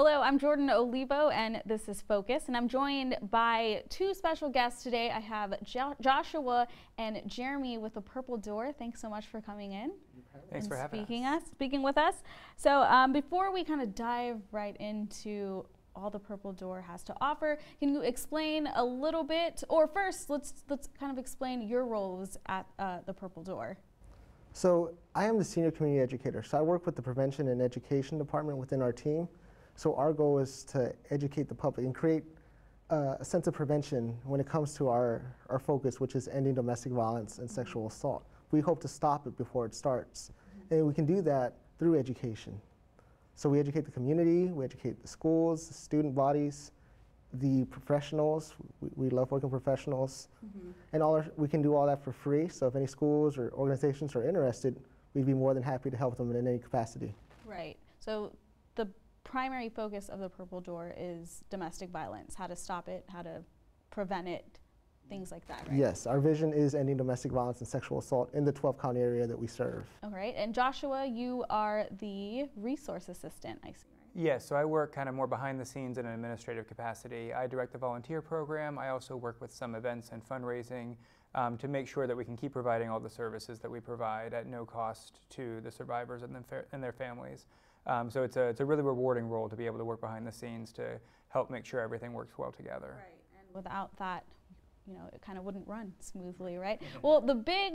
Hello, I'm Jordan Olivo, and this is Focus, and I'm joined by two special guests today. I have Joshua and Jeremy with the Purple Door. Thanks so much for coming in. Thanks for having speaking with us. So before we kind of dive right into all the Purple Door has to offer, can you explain a little bit, or first let's kind of explain your roles at the Purple Door. So I am the senior community educator. So I work with the prevention and education department within our team. So our goal is to educate the public and create a sense of prevention when it comes to our focus, which is ending domestic violence and sexual assault. We hope to stop it before it starts. And we can do that through education. So we educate the community, we educate the schools, the student bodies, the professionals. We love working with professionals. And we can do all that for free. So if any schools or organizations are interested, we'd be more than happy to help them in any capacity. Right. So the primary focus of the Purple Door is domestic violence, how to stop it, how to prevent it, things like that, right? Yes, our vision is ending domestic violence and sexual assault in the 12-county area that we serve. All right, and Joshua, you are the resource assistant, I see, right? Yes, so I work kind of more behind the scenes in an administrative capacity. I direct the volunteer program. I also work with some events and fundraising to make sure that we can keep providing all the services that we provide at no cost to the survivors and their families. So it's a really rewarding role to be able to work behind the scenes to help make sure everything works well together. Right, and without that, you know, it kind of wouldn't run smoothly, right? Well, the big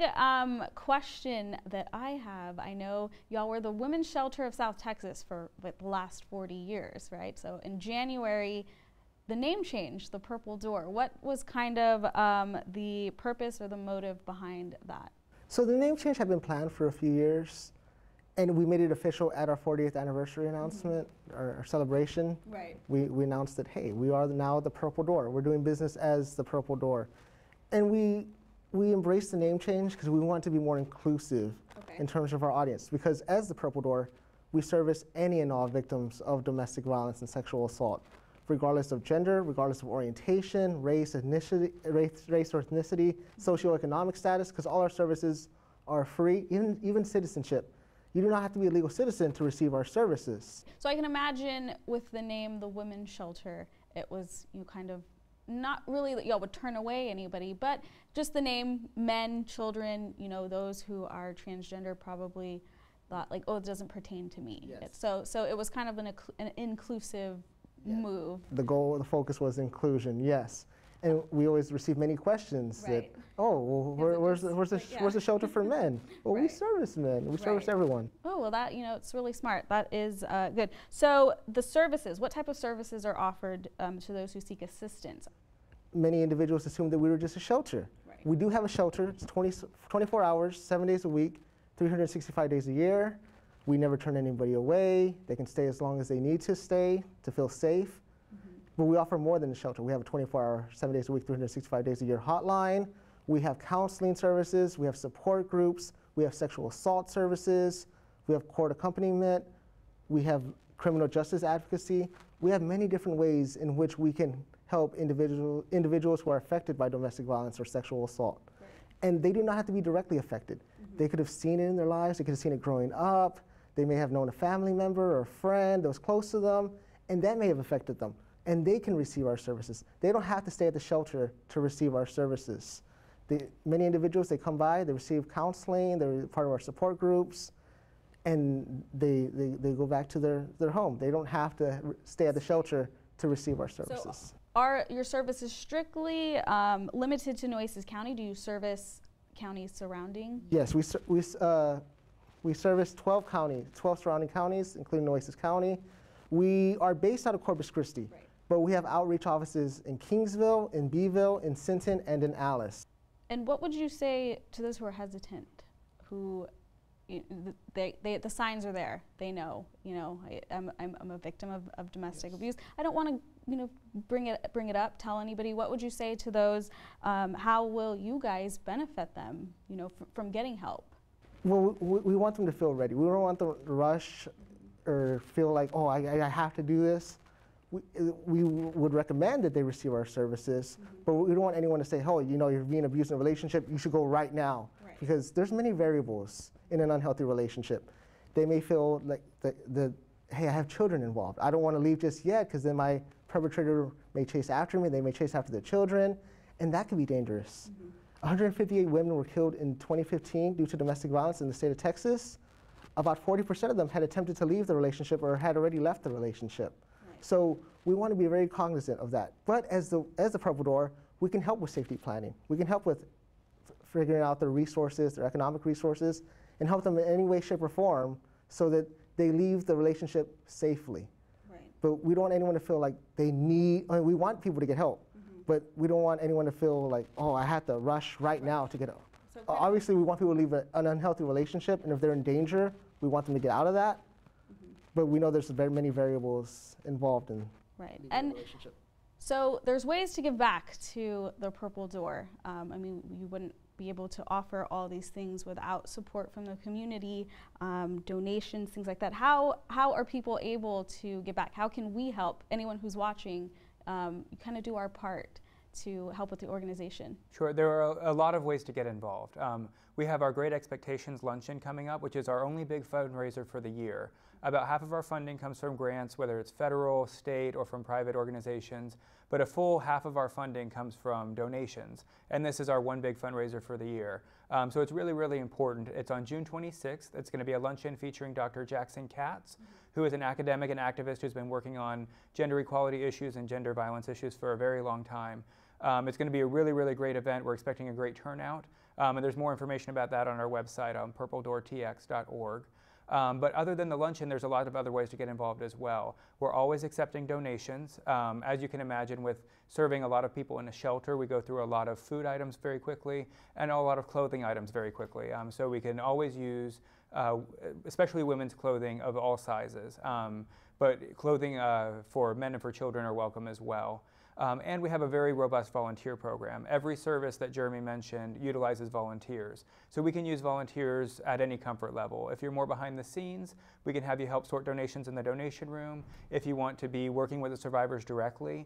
question that I have, I know y'all were the women's shelter of South Texas for like the last 40 years, right? So in January, the name changed, the Purple Door. What was kind of the purpose or the motive behind that? So the name change had been planned for a few years. And we made it official at our 40th anniversary announcement, our celebration. Right. We announced that, hey, we are now the Purple Door. We're doing business as the Purple Door. And we embraced the name change because we want to be more inclusive in terms of our audience. Because as the Purple Door, we service any and all victims of domestic violence and sexual assault, regardless of gender, regardless of orientation, race, ethnicity, race or ethnicity, socioeconomic status, because all our services are free, even citizenship. You do not have to be a legal citizen to receive our services. So I can imagine with the name, the Women's Shelter, it was, you know, kind of not really that y'all would turn away anybody, but just the name, men, children, you know, those who are transgender probably thought like, oh, it doesn't pertain to me. Yes. So it was kind of an inclusive move. The goal, the focus was inclusion, yes. And we always receive many questions that, oh, well, where's the shelter for men? Well, we service men. We service everyone. Oh, well, that, you know, it's really smart. That is good. So the services, what type of services are offered to those who seek assistance? Many individuals assume that we were just a shelter. Right. We do have a shelter. It's 24 hours, 7 days a week, 365 days a year. We never turn anybody away. They can stay as long as they need to stay to feel safe. But we offer more than a shelter. We have a 24-hour, 7 days a week, 365 days a year hotline. We have counseling services. We have support groups. We have sexual assault services. We have court accompaniment. We have criminal justice advocacy. We have many different ways in which we can help individuals who are affected by domestic violence or sexual assault. Right. And they do not have to be directly affected. They could have seen it in their lives. They could have seen it growing up. They may have known a family member or a friend that was close to them, and that may have affected them. And they can receive our services. They don't have to stay at the shelter to receive our services. Many individuals, they come by, they receive counseling, they're part of our support groups, and they go back to their home. They don't have to stay at the shelter to receive our services. So are your services strictly limited to Nueces County? Do you service counties surrounding? Yes, we service 12 surrounding counties, including Nueces County. We are based out of Corpus Christi. Right. But we have outreach offices in Kingsville, in Beeville, in Sinton, and in Alice. And what would you say to those who are hesitant, who the signs are there, they know, you know, I'm a victim of domestic abuse. I don't want to, you know, bring it up, tell anybody. What would you say to those? How will you guys benefit them, you know, from getting help? Well, we want them to feel ready. We don't want them to rush or feel like, oh, I have to do this. We would recommend that they receive our services, but we don't want anyone to say, oh, you know, you're being abused in a relationship, you should go right now. Right. Because there's many variables in an unhealthy relationship. They may feel like hey, I have children involved. I don't want to leave just yet because then my perpetrator may chase after me. They may chase after their children, and that could be dangerous. 158 women were killed in 2015 due to domestic violence in the state of Texas. About 40% of them had attempted to leave the relationship or had already left the relationship. Right. So we want to be very cognizant of that. But as the Purple Door, we can help with safety planning. We can help with figuring out their resources, their economic resources, and help them in any way, shape, or form so that they leave the relationship safely. Right. But we don't want anyone to feel like they need, I mean, we want people to get help, but we don't want anyone to feel like, oh, I have to rush right now to get help. So obviously, we want people to leave an unhealthy relationship, and if they're in danger, we want them to get out of that. But we know there's very many variables involved in the relationship. So there's ways to give back to the Purple Door. I mean, you wouldn't be able to offer all these things without support from the community, donations, things like that. How are people able to give back? How can we help anyone who's watching kind of do our part to help with the organization? Sure, there are a lot of ways to get involved. We have our Great Expectations Luncheon coming up, which is our only big fundraiser for the year. About half of our funding comes from grants, whether it's federal, state, or from private organizations, but a full half of our funding comes from donations, and this is our one big fundraiser for the year. So it's really, really important. It's on June 26th. It's going to be a luncheon featuring Dr. Jackson Katz, who is an academic and activist who's been working on gender equality issues and gender violence issues for a very long time. It's going to be a really, really great event. We're expecting a great turnout, and there's more information about that on our website on purpledoortx.org. But other than the luncheon, there's a lot of other ways to get involved as well. We're always accepting donations. As you can imagine, with serving a lot of people in a shelter, we go through a lot of food items very quickly and a lot of clothing items very quickly. So we can always use, especially women's clothing of all sizes. But clothing for men and for children are welcome as well. And we have a very robust volunteer program. Every service that Jeremy mentioned utilizes volunteers. So we can use volunteers at any comfort level. If you're more behind the scenes, we can have you help sort donations in the donation room. If you want to be working with the survivors directly,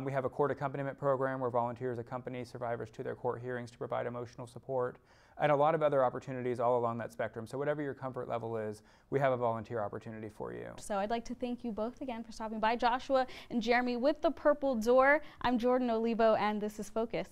we have a court accompaniment program where volunteers accompany survivors to their court hearings to provide emotional support, and a lot of other opportunities all along that spectrum. So whatever your comfort level is, we have a volunteer opportunity for you. So I'd like to thank you both again for stopping by, Joshua and Jeremy with the Purple Door. I'm Jordan Olivo, and this is Focus.